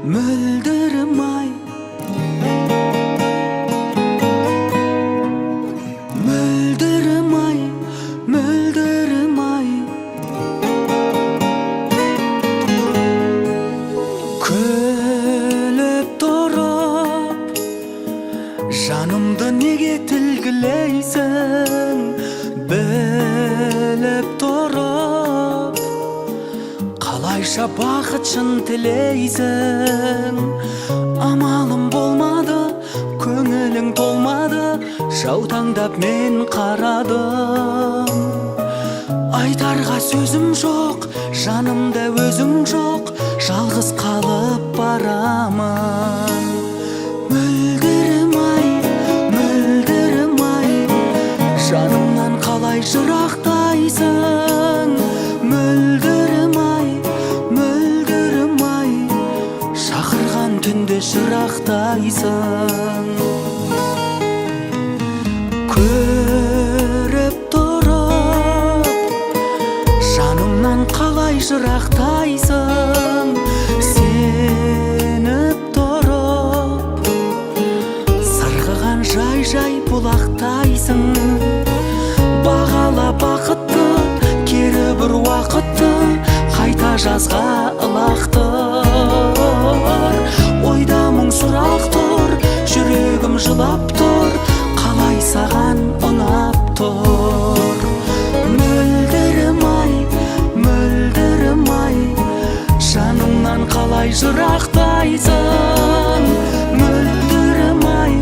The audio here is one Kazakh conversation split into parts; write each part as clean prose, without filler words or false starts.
мөлдірім ай, мөлдірім ай, мөлдірім ай. Күліп тұрып жанымды неге тілгілейсің, біліп тұрып қалайша бақытшын тілейсің. Амалым болмады, көңілің толмады, жаутаңдап мен қарадым. Айтарға сөзім жоқ, жанымда өзің жоқ, жалғыз қалып барамын. Мөлдірім ай, мөлдірім ай, жанымнан қалай жырақтайсың. Мөлдірім ай, мөлдірім ай, шақырған түнде шырақтайсың. Көріп тұрып жанымнан қалай жырақтайсың. Сеніп тұрып сырғыған жай-жай бұлақтайсың. Бағала бақытты, кері бір уақытты, қайта жазға лақтыр. Ойда мұң сұрақ тұр, жүрегім жылап тұр, қалай саған ұнап тұр. Мөлдірім ай, мөлдірім ай, жанымнан қалай жырақтайсың. Мөлдірім ай,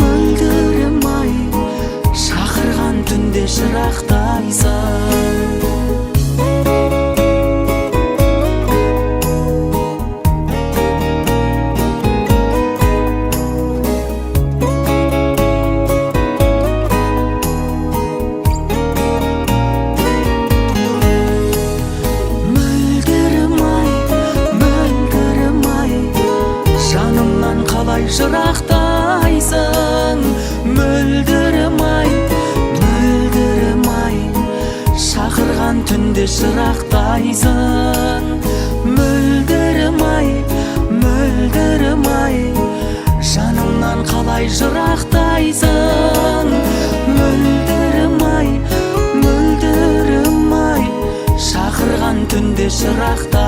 мөлдірім ай, шақырған түнде шырақтайсың. Жырақтайсың. Мөлдірім ай, мөлдірім ай, шақырған түнде шырақтайсың. Мөлдірім ай, мөлдірім ай, жанымнан қалай жырақтайсың. Мөлдірім ай, мөлдірім ай, шақырған түнде шырақтайсың.